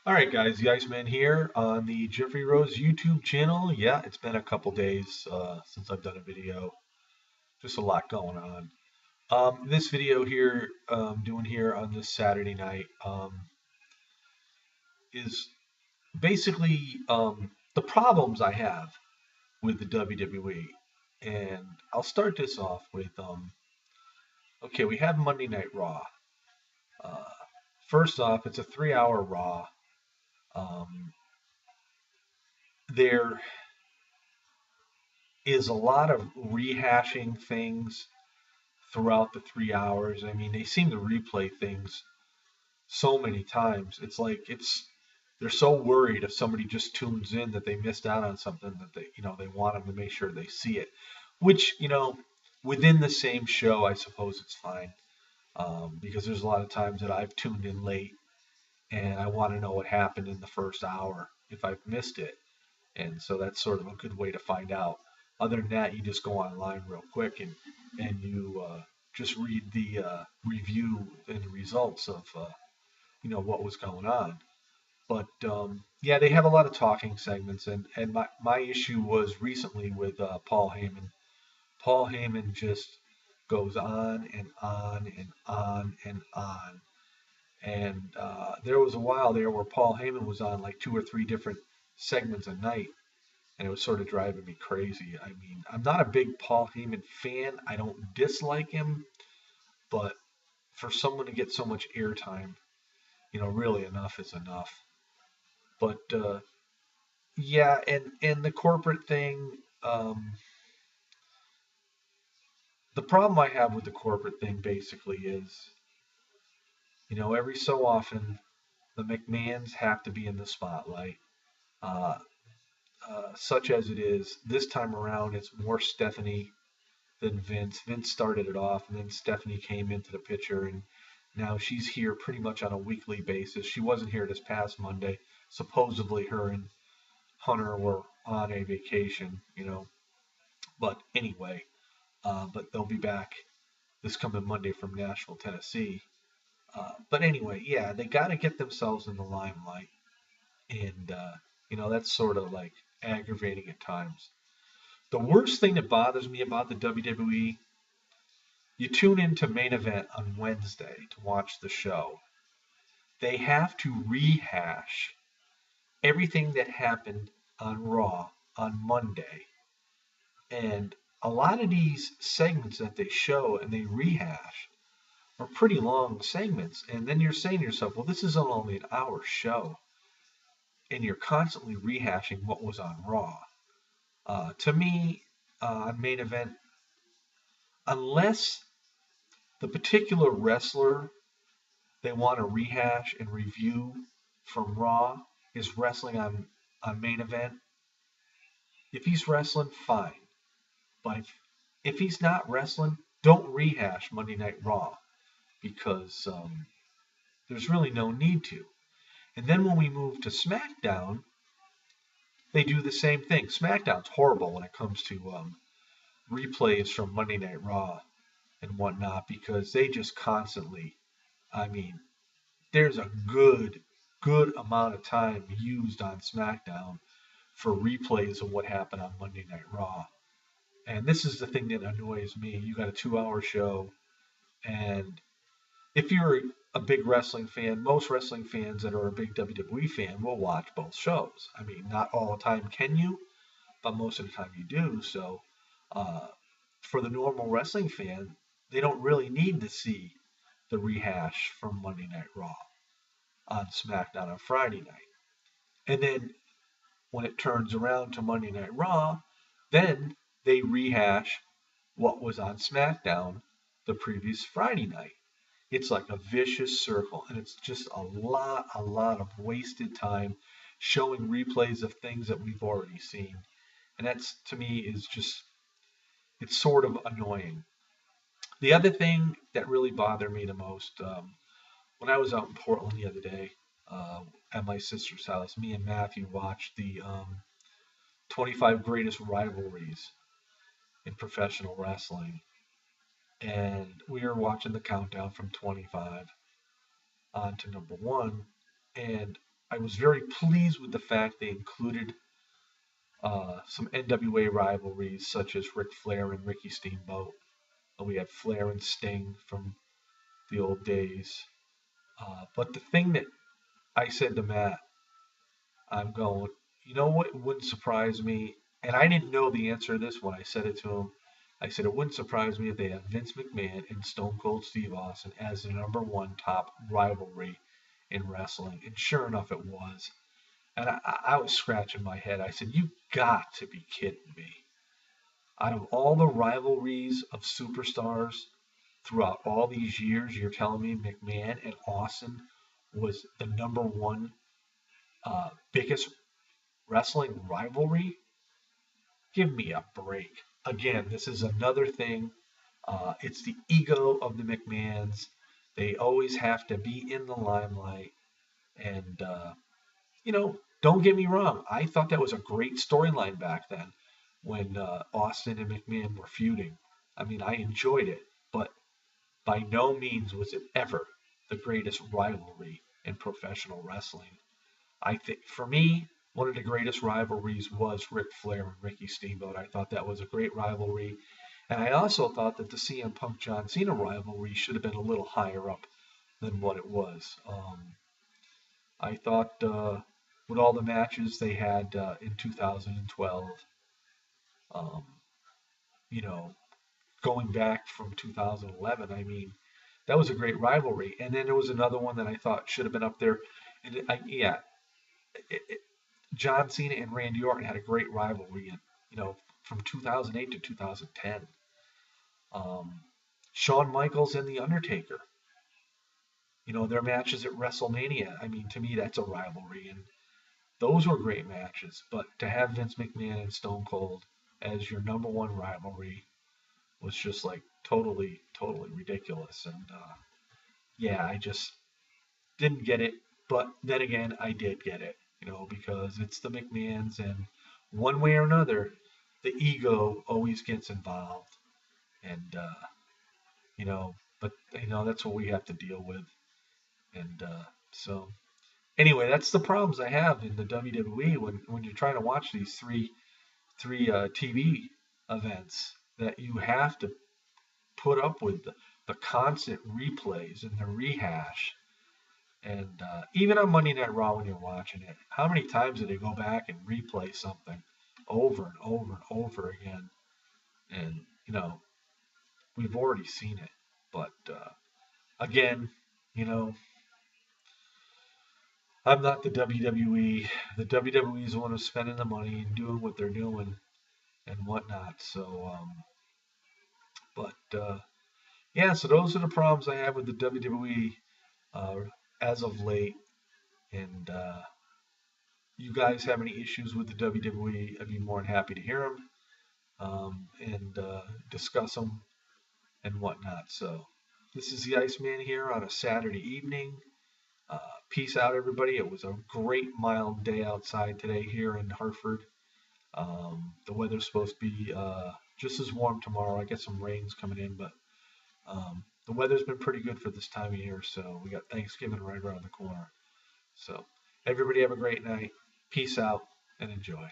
All right, guys, the Iceman here on the Jeffrey Rose YouTube channel. Yeah, it's been a couple days since I've done a video. Just a lot going on. This video here, doing here on this Saturday night, is basically the problems I have with the WWE. And I'll start this off with okay, we have Monday Night Raw. Uh, First off, it's a 3 hour Raw. Um, there is a lot of rehashing things throughout the 3 hours. I mean, they seem to replay things so many times. It's like they're so worried if somebody just tunes in that they missed out on something that they want them to make sure they see it. Which within the same show, I suppose it's fine because there's a lot of times that I've tuned in late and I want to know what happened in the first hour if I've missed it. And so that's sort of a good way to find out. Other than that, you just go online real quick and you just read the review and the results of what was going on. But yeah, they have a lot of talking segments, and my issue was recently with Paul Heyman. Paul Heyman just goes on and on and on and on. And there was a while there where Paul Heyman was on like two or three different segments a night, and it was sort of driving me crazy. I mean, I'm not a big Paul Heyman fan. I don't dislike him, but for someone to get so much airtime, really enough is enough. But yeah, and the corporate thing, the problem I have with the corporate thing basically is, every so often the McMahons have to be in the spotlight. Uh, Such as it is, this time around, it's more Stephanie than Vince. Vince started it off, and then Stephanie came into the picture, and now she's here pretty much on a weekly basis. She wasn't here this past Monday. Supposedly, her and Hunter were on a vacation. But anyway, but they'll be back this coming Monday from Nashville, Tennessee. But anyway, yeah, they got to get themselves in the limelight, and that's sort of like aggravating at times. The worst thing that bothers me about the WWE, you tune into Main Event on Wednesday to watch the show. They have to rehash everything that happened on Raw on Monday. And a lot of these segments that they show and they rehash are pretty long segments. And then you're saying to yourself, well, this is only an hour show. And you're constantly rehashing what was on Raw. To me, on Main Event, unless the particular wrestler they want to rehash and review from Raw is wrestling on Main Event, if he's wrestling, fine. But if he's not wrestling, don't rehash Monday Night Raw because there's really no need to. And then when we move to SmackDown, they do the same thing. SmackDown's horrible when it comes to replays from Monday Night Raw and whatnot because they just constantly, I mean, there's a good amount of time used on SmackDown for replays of what happened on Monday Night Raw. And this is the thing that annoys me. You got a 2 hour show, and if you're a big wrestling fan, most wrestling fans that are a big WWE fan will watch both shows. I mean, not all the time can you, but most of the time you do. So, uh, for the normal wrestling fan, they don't really need to see the rehash from Monday Night Raw on SmackDown on Friday night. And then when it turns around to Monday Night Raw, then they rehash what was on SmackDown the previous Friday night. It's like a vicious circle, and it's just a lot of wasted time showing replays of things that we've already seen. And that's, to me, is just, it's sort of annoying. The other thing that really bothered me the most, when I was out in Portland the other day at my sister's house, me and Matthew watched the 25 greatest rivalries in professional wrestling. And we were watching the countdown from 25 on to number one. And I was very pleased with the fact they included some NWA rivalries such as Ric Flair and Ricky Steamboat. We had Flair and Sting from the old days. But the thing that I said to Matt, I'm going, you know what wouldn't surprise me? And I didn't know the answer to this when I said it to him. I said it wouldn't surprise me if they have Vince McMahon and Stone Cold Steve Austin as the number one top rivalry in wrestling. And sure enough, it was. And I was scratching my head. I said, you got to be kidding me. Out of all the rivalries of superstars throughout all these years, you're telling me McMahon and Austin was the number one biggest wrestling rivalry? Give me a break. Again, this is another thing. It's the ego of the McMahons. They always have to be in the limelight. And, don't get me wrong. I thought that was a great storyline back then when Austin and McMahon were feuding. I mean, I enjoyed it, but by no means was it ever the greatest rivalry in professional wrestling. I think for me, one of the greatest rivalries was Ric Flair and Ricky Steamboat. I thought that was a great rivalry. And I also thought that the CM Punk John Cena rivalry should have been a little higher up than what it was. I thought with all the matches they had in 2012, um, you know, going back from 2011, I mean, that was a great rivalry. And then there was another one that I thought should have been up there. And it, John Cena and Randy Orton had a great rivalry, from 2008 to 2010. Shawn Michaels and The Undertaker, their matches at WrestleMania. I mean, to me, that's a rivalry, and those were great matches. But to have Vince McMahon and Stone Cold as your number one rivalry was just like totally, totally ridiculous. And yeah, I just didn't get it. But then again, I did get it, because it's the McMahons, and one way or another, the ego always gets involved. And, but, that's what we have to deal with. And so, anyway, that's the problems I have in the WWE when you're trying to watch these three TV events, that you have to put up with the constant replays and the rehash. And even on Monday Night Raw, when you're watching it, how many times do they go back and replay something over and over and over again? And, we've already seen it. But again, I'm not the WWE. The WWE is the one who's spending the money and doing what they're doing and whatnot. So, yeah, so those are the problems I have with the WWE as of late. And you guys have any issues with the WWE, I'd be more than happy to hear them and discuss them and whatnot. So this is the Iceman here on a Saturday evening. Peace out, everybody. It was a great mild day outside today here in Hartford. The weather's supposed to be just as warm tomorrow. I get some rains coming in, but the weather's been pretty good for this time of year. So we got Thanksgiving right around the corner. So everybody have a great night. Peace out and enjoy.